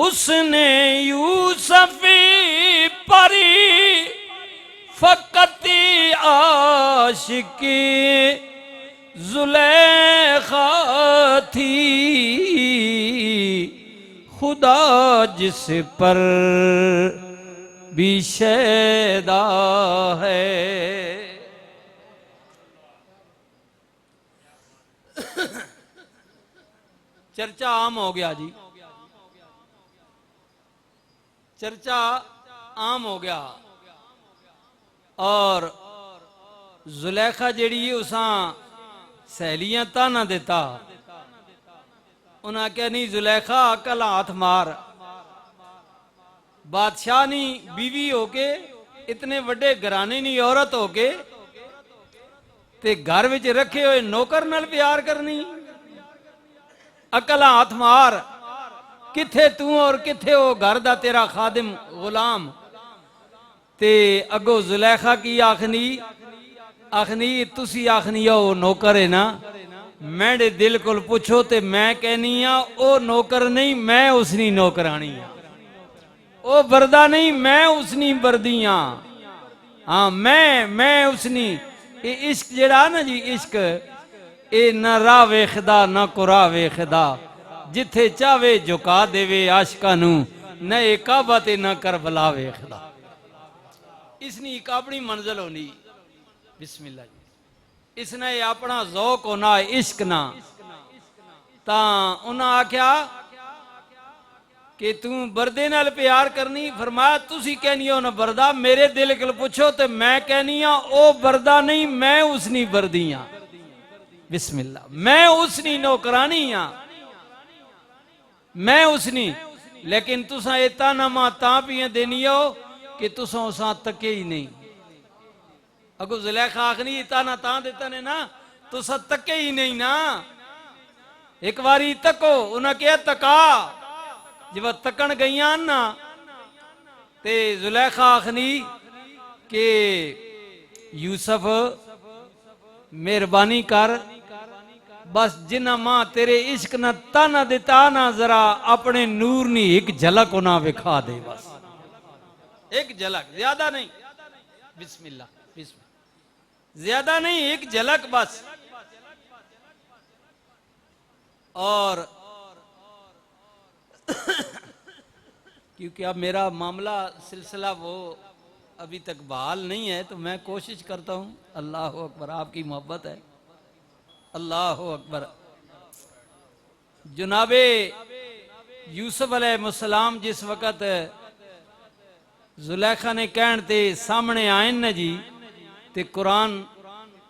उसने यूसुफी परी फकती आशिकी जुलेखा थी, खुदा जिस पर भी शैदा है। चर्चा आम हो गया जी, चर्चा आम हो गया। और जुलेखा जेड़ी उसा सहेलियां ताना देता, उन्हें आख्या नहीं जुलेखा अकल हाथ मार, बादशाह नहीं बीवी होके, इतने बड़े घराने नहीं औरत होके ते घर विच रखे हुए नौकर नाल प्यार करनी, अकल हाथ मार, किथे तू और किथे हो घर दा तेरा खादिम गुलाम। ते अगो जुलेखा की आखनी, आखनी तुसी आखनी हो नौकर है ना, मेरे दिल को पूछो ते मैं कहनी आ ओ नौकर नहीं, मैं उसनी नौकरानी आ, ओ बरदा नहीं, मैं उसनी बरदी आ। हाँ मैं उसनी। ये इश्क जेड़ा ना जी, इश्क ए न राह वेखदा न कुरा वेखदा, जिथे चावे झुका देवे आशका नू, न एकाबा ते न करबला वेखदा। इसनी एक अपनी मंजिल होनी। बिस्मिल्लाह जी। इसने अपना ज़ौक होना इश्क ना। ता उन्हें आख्या कि तू बरदे नाल प्यार करनी, फरमाया तुसी कहनी हो ना बरदा, मेरे दिल को पूछो तो मैं कहनी आ ओ बरदा नहीं, मैं उसनी बरदी आ। बिस्मिल्लाह, मैं उसनी नौकरानी आ, मैं उसनी। लेकिन तुसा इतना नमा ता पिया देनी हो कि तुसा उसा तके ही नहीं। अगो जुलेखा आखनी इतना ता देता ने ना, तुसा तके ही नहीं ना, एक बारी तको। उन्हें क्या तका, जब तकन गई ना ते जुलेखा आखनी के यूसुफ मेहरबानी कर, बस जिन्ना मां तेरे इश्क न ताना दिता ना, जरा अपने नूर नी एक झलक उन्हें विखा दे, बस एक झलक, ज्यादा नहीं। बिस्मिल्लाह बिस्मिल्लाह, ज्यादा नहीं, एक झलक बस। और क्योंकि अब मेरा मामला सिलसिला वो अभी तक बहाल नहीं है, तो मैं कोशिश करता हूँ। अल्लाह अकबर, आपकी मोहब्बत है, अल्लाह अकबर। जनाबे यूसुफ अलैहिस्सलाम जिस वक़्त जुलेखा ने कहन ते सामने आए न जी, ते कुरान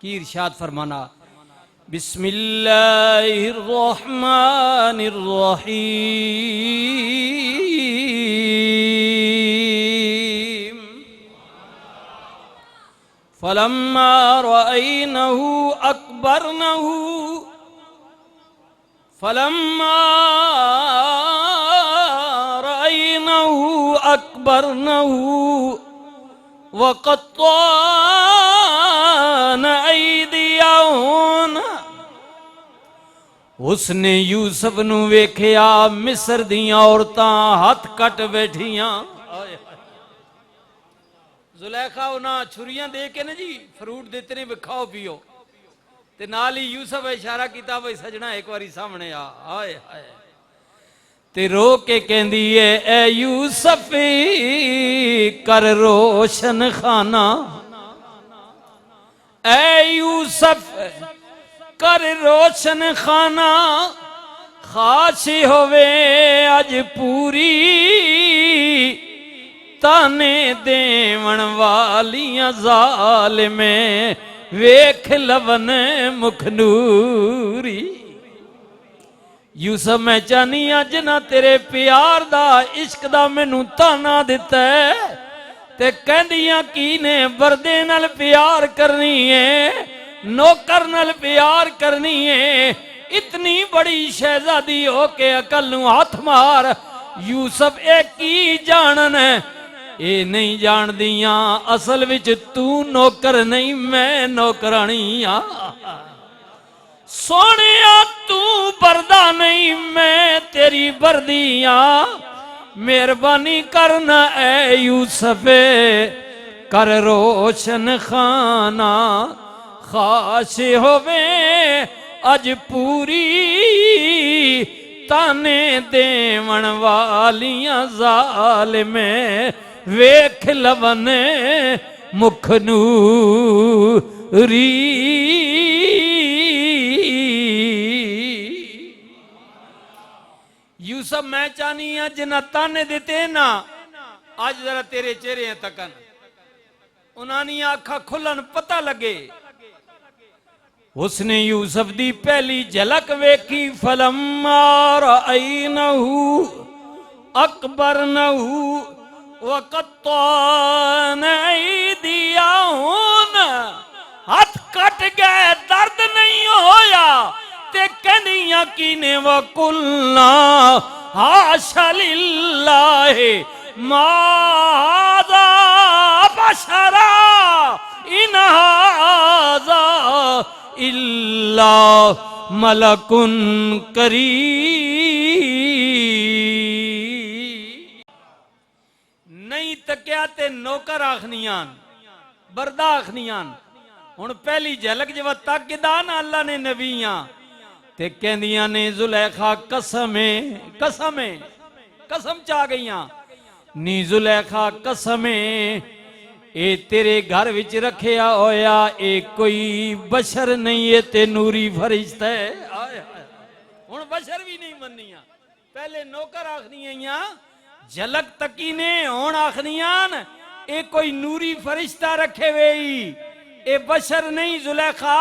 की इरशाद फरमाना, बिस्मिल्लाहिर्रहमानिर्रहीम। फलम्मा रअयनहु अकबरनहु, फलम्मा रअयनहु अकबरनहु वक़त्तअन ऐदियहुन। उसने यूसुफ नू वेख्या मिस्र दियां औरतां हथ कट बैठियां। जुलेखा उन्हां छुरियां दे के ना जी फ्रूट देते ने, खाओ पियो, ते नाल ही यूसुफ इशारा किया भाई सजना एक बारी सामने आ। हाय हाय, ते रो के कहंदी है ए यूसुफ कर रोशन खाना, ए यूसुफ कर रोशन खाना, खासी होवे अज पूरी, ताने देवन वालियां जालिमे वेख लवन मुखनूरी। यूसुफ मैं चाहनी अज ना तेरे प्यार दा इश्क दा मैनू ताना दिता है, ते कहंदियां की ने बरदे नाल प्यार करनी है, नौकर नाल प्यार करनी है। इतनी बड़ी शहजादी हो के अकल नू हाथ मार। यूसुफ ए की जानन, ये नहीं जान दियां असल विच तू नौकर नहीं मैं नौकरानी आ। सोनिया तू बरदा नहीं मैं तेरी बरदी आ। मेहरबानी करना ए यूसफे कर रोशन खाना खाश होवे अज पूरी ताने देवन वालियां जालिमे वेख लवन मुख नूरी यूसुफ मैं चाहनी हाँ जिन्ना ताने दिते ना अज जरा तेरे चेहरे तकन उन्होंने आखा खुलन पता लगे उसने यूसुफ दी पहली झलक वेखी फलम्मा रअयनहु अकबरनहु वक़त्तअन ऐदियहुन हथ कट गए दर्द नहीं होया ते कहनिया कीने वकुलना हाशा लिल्लाहि मादा बशरा इन हाज़ा इल्ला मलकुन करीम। नहीं तकिया ते नौकर आखनियान बरदा आखनियान हुण पहली झलक जब तकदा ना अल्लाह ने नबियां ते कहंदियां ने जुलेखा कसमे कसमे कसम चा गईयां नी जुलेखा कसमे ए तेरे घर विच रखिया होया ए कोई बशर नहीं है ते नूरी फरिश्ता है हुण बशर भी नहीं मन्निया पहले नौकर आखनियां झलक तकी ने हुण आखनियां ए कोई नूरी फरिश्ता रखे वेई ए बशर नहीं जुलेखा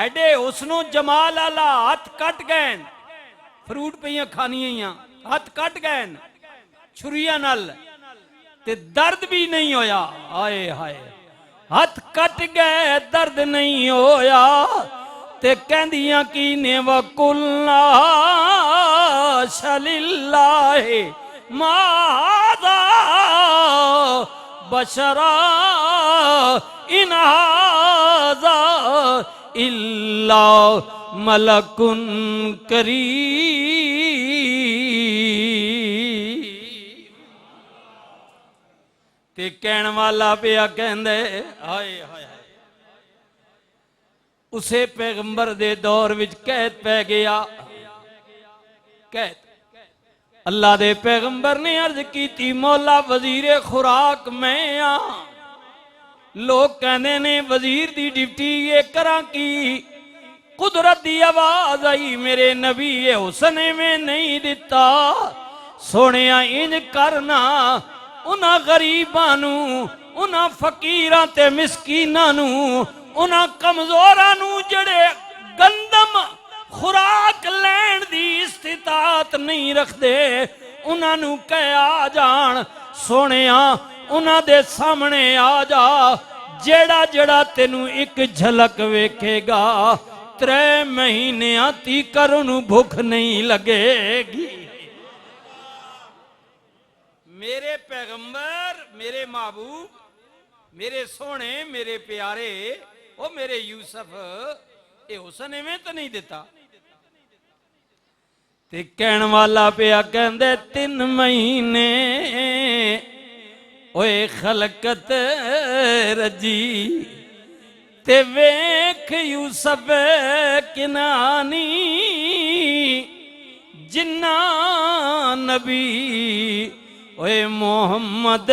एडे उसनो जमाल आला हाथ कट गए फ्रूट पईयां खानियां हाथ कट गए छुरिया नाल ते दर्द भी नहीं होया आए हाय हाथ कट गए दर्द नहीं होया ते कहंदियां की ने वकुलना शलिल्लाहि मादा बशरा इन हाज़ा इल्ला मलकुन करीम। ते कहण वाला पिया कहंदे हाय हाय उसे पैगंबर दे दौर विच कैद पै गया कैद अल्लाह दे पैगंबर ने अर्ज की मौला वजीरे खुराक मैं आ लोग कहते ने वजीर दी ड्यूटी ये करा की कुदरत दी आवाज आई मेरे नबी ये हुसन में नहीं दिता सोने इंज करना उन्हां गरीबां नू उन्हां फकीरां ते मिसकीनां नू उन्हां कमजोरां नू जड़े गंदम खुराक लैण दी इस्तितात नहीं रखदे उन्हां नू कह आ जान सोनिया उन्हां दे सामने आ जा जेड़ा जेड़ा तेनू एक झलक वेखेगा 3 महीने तीकर उन्हू भुख नहीं लगेगी। मेरे पैगंबर मेरे महबूब मेरे सोने मेरे प्यारे ओ मेरे यूसुफ ये हुसन में तो नहीं देता ते कहण वाला पिया कहंदे 3 महीने ओए खलकत रजी ते वेख यूसुफ किनानी जिन्ना नबी ओए मोहम्मद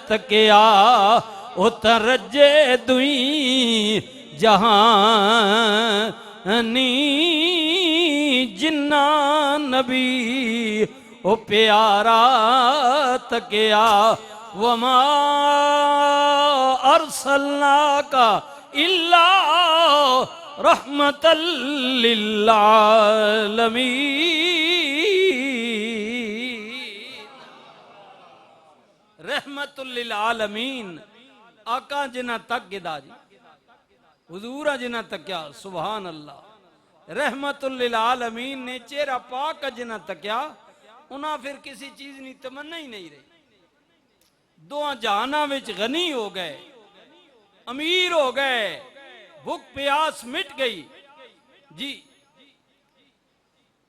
तकिया ओ तरजे दुई जहानी जिन्ना नबी ओ प्यारा तकिया वमा अरसलनाका इल्ला रहमतल लिल आलमीन रहमतुल लिल आलमीन आका जिन्ना तक गिदा जी हुजूर जिन्ना तकिया सुभान अल्लाह रहमतुल लिल आलमीन ने चेहरा पाक जिन्ना तकिया उन्हें फिर किसी चीज की तमन्ना ही नहीं रही दो जहाना विच गनी हो गए अमीर हो गए भूख प्यास मिट गई जी।